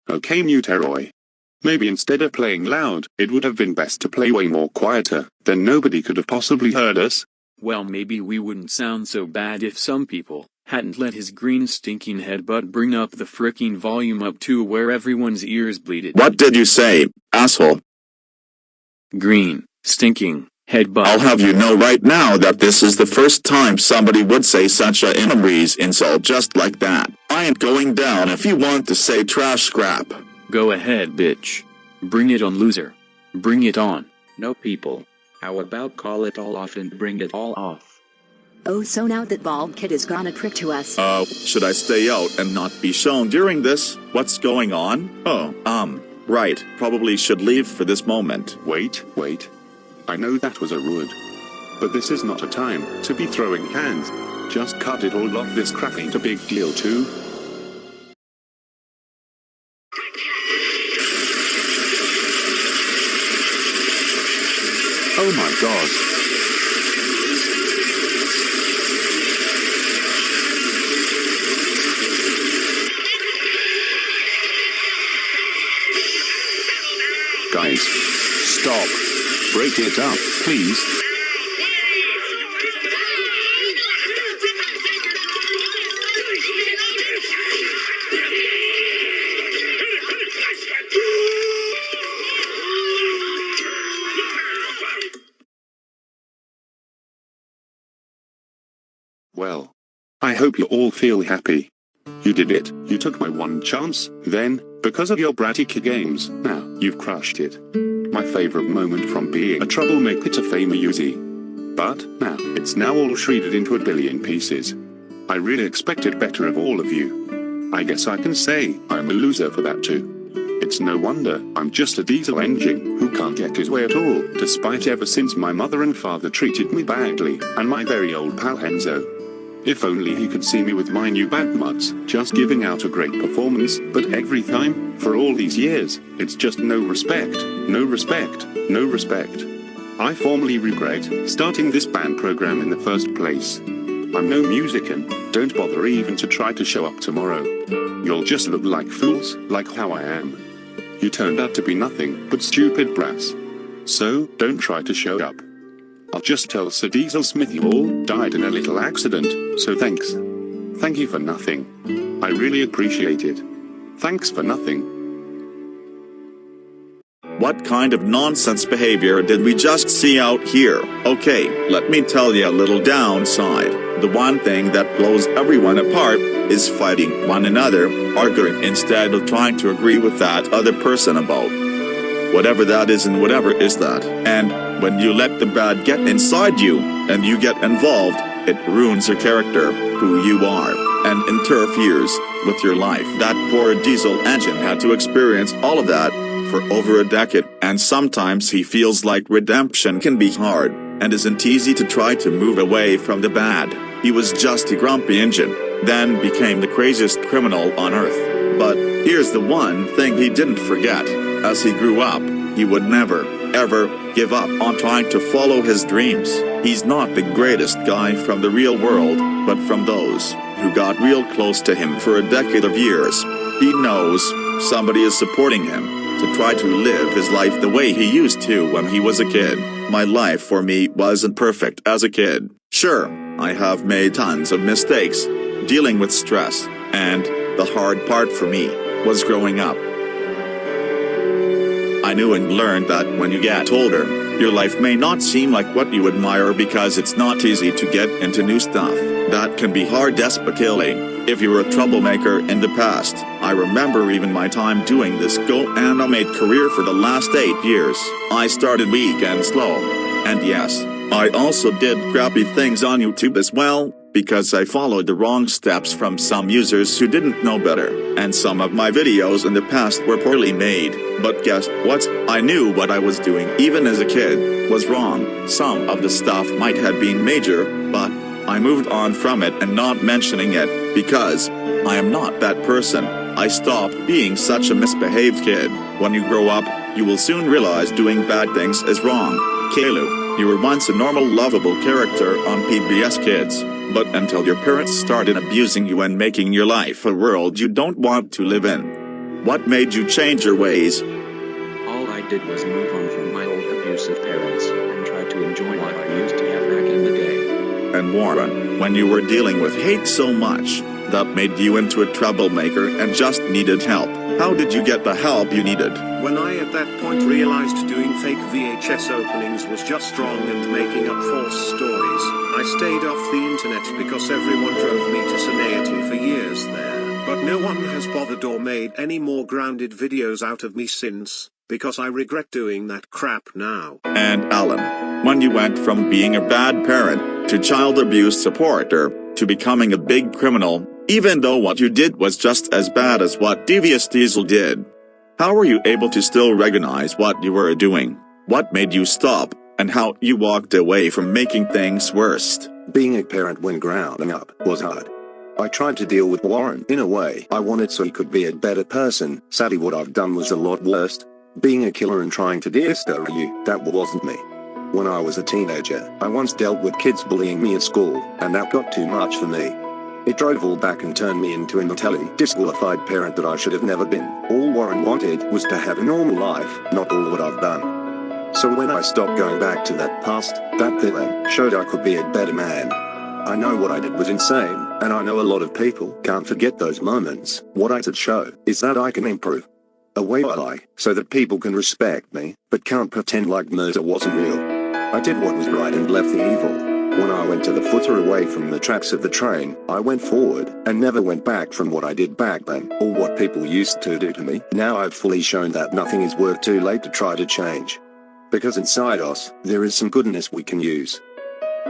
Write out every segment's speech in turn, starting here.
Okay, Muteroy. Maybe instead of playing loud, it would have been best to play way more quieter, then nobody could have possibly heard us. Well, maybe we wouldn't sound so bad if some people hadn't let his green stinking headbutt bring up the fricking volume up to where everyone's ears bleeded. What did you say, asshole? Green, stinking, headbutt. I'll have you know right now that this is the first time somebody would say such a innomies insult just like that. I ain't going down if you want to say trash scrap. Go ahead, bitch. Bring it on, loser. Bring it on. No, people. How about call it all off and bring it all off? Oh, so now that bald kid is gonna prick to us. Should I stay out and not be shown during this? What's going on? Right. Probably should leave for this moment. Wait. I know that was a rude. But this is not a time to be throwing hands. Just cut it all off. This crap ain't a big deal too. Oh my god. Guys, stop. Break it up, please. Well, I hope you all feel happy. You did it. You took my one chance, then, because of your bratty games, now, you've crushed it. My favorite moment from being a troublemaker to fame a Uzi. But, now, it's now all shredded into a billion pieces. I really expected better of all of you. I guess I can say, I'm a loser for that too. It's no wonder, I'm just a diesel engine, who can't get his way at all, despite ever since my mother and father treated me badly, and my very old pal Enzo. If only he could see me with my new bad mutts, just giving out a great performance, but every time, for all these years, it's just no respect, no respect, no respect. I formally regret starting this band program in the first place. I'm no musician, don't bother even to try to show up tomorrow. You'll just look like fools, like how I am. You turned out to be nothing but stupid brats. So, don't try to show up. I'll just tell Sir Diesel Smith you all died in a little accident, so thanks. Thank you for nothing. I really appreciate it. Thanks for nothing. What kind of nonsense behavior did we just see out here? Okay, let me tell you a little downside. The one thing that blows everyone apart is fighting one another, arguing instead of trying to agree with that other person about whatever that is and whatever is that. And when you let the bad get inside you, and you get involved, it ruins your character, who you are, and interferes with your life. That poor diesel engine had to experience all of that for over a decade, and sometimes he feels like redemption can be hard, and isn't easy to try to move away from the bad. He was just a grumpy engine, then became the craziest criminal on earth. But here's the one thing he didn't forget. As he grew up, he would never, ever give up on trying to follow his dreams. He's not the greatest guy from the real world, but from those who got real close to him for a decade of years. He knows somebody is supporting him to try to live his life the way he used to when he was a kid. My life for me wasn't perfect as a kid. Sure, I have made tons of mistakes, dealing with stress, and the hard part for me was growing up. I knew and learned that when you get older, your life may not seem like what you admire because it's not easy to get into new stuff. That can be hard, especially if you were a troublemaker in the past. I remember even my time doing this go-animate career for the last 8 years. I started weak and slow. And yes, I also did crappy things on YouTube as well, because I followed the wrong steps from some users who didn't know better, and some of my videos in the past were poorly made. But guess what? I knew what I was doing even as a kid was wrong. Some of the stuff might have been major, but I moved on from it and not mentioning it, because I am not that person. I stopped being such a misbehaved kid. When you grow up, you will soon realize doing bad things is wrong. Kalu, you were once a normal lovable character on PBS Kids, but until your parents started abusing you and making your life a world you don't want to live in. What made you change your ways? All I did was move on from my old abusive parents, and try to enjoy what I used to have back in the day. And Warren, when you were dealing with hate so much, that made you into a troublemaker and just needed help. How did you get the help you needed? When I at that point realized doing fake VHS openings was just wrong and making up false stories, I stayed off the internet because everyone drove me to sanity for years there. But no one has bothered or made any more grounded videos out of me since, because I regret doing that crap now. And Alan, when you went from being a bad parent to child abuse supporter to becoming a big criminal, even though what you did was just as bad as what Devious Diesel did, how were you able to still recognize what you were doing? What made you stop, and how you walked away from making things worse? Being a parent when growing up was hard. I tried to deal with Warren in a way I wanted so he could be a better person. Sadly, what I've done was a lot worse. Being a killer and trying to de-escalate you, that wasn't me. When I was a teenager, I once dealt with kids bullying me at school, and that got too much for me. It drove all back and turned me into a mentally disqualified parent that I should have never been. All Warren wanted was to have a normal life, not all what I've done. So when I stopped going back to that past, that villain showed I could be a better man. I know what I did was insane, and I know a lot of people can't forget those moments. What I did show is that I can improve. A way I like, so that people can respect me, but can't pretend like murder wasn't real. I did what was right and left the evil. When I went to the footer away from the tracks of the train, I went forward, and never went back from what I did back then, or what people used to do to me. Now I've fully shown that nothing is worth too late to try to change. Because inside us, there is some goodness we can use.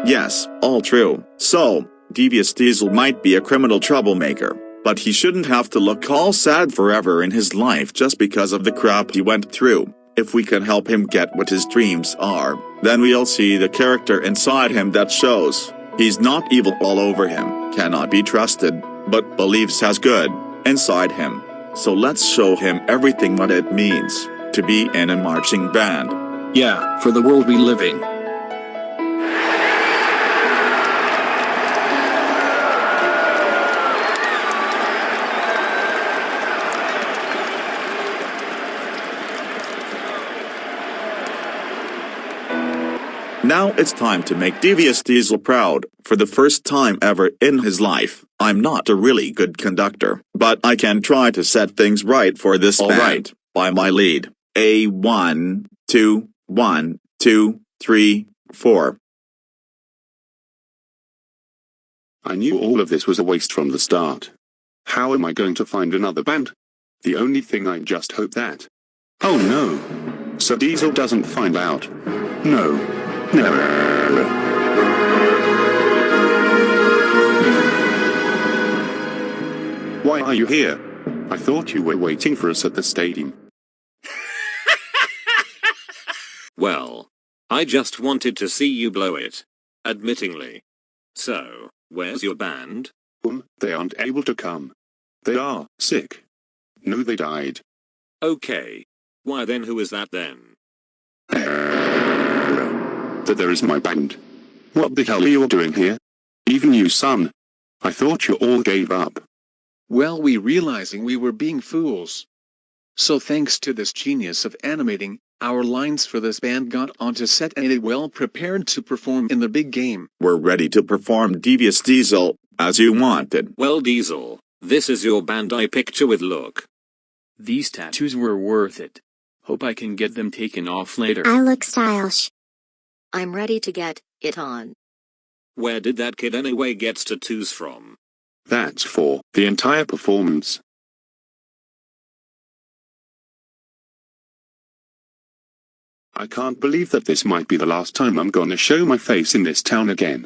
Yes, all true. So, Devious Diesel might be a criminal troublemaker, but he shouldn't have to look all sad forever in his life just because of the crap he went through. If we can help him get what his dreams are, then we'll see the character inside him that shows he's not evil all over him, cannot be trusted, but believes has good inside him. So let's show him everything what it means to be in a marching band. Yeah, for the world we live in. Now it's time to make Devious Diesel proud. For the first time ever in his life, I'm not a really good conductor, but I can try to set things right for this band. Alright, by my lead. A 1, 2, 1, 2, 3, 4. I knew all of this was a waste from the start. How am I going to find another band? The only thing I just hope that... Oh no! So Diesel doesn't find out. No. Never. Why are you here? I thought you were waiting for us at the stadium. Well, I just wanted to see you blow it. Admittingly. So, where's your band? They aren't able to come. They are sick. No, they died. Okay. Why then who is that then? That there is my band. What the hell are you doing here? Even you, son. I thought you all gave up. Well, we realizing we were being fools. So thanks to this genius of animating, our lines for this band got onto set and it well prepared to perform in the big game. We're ready to perform Devious Diesel, as you wanted. Well, Diesel, this is your band I picture with look. These tattoos were worth it. Hope I can get them taken off later. I look stylish. I'm ready to get it on. Where did that kid anyway get tattoos from? That's for the entire performance. I can't believe that this might be the last time I'm gonna show my face in this town again.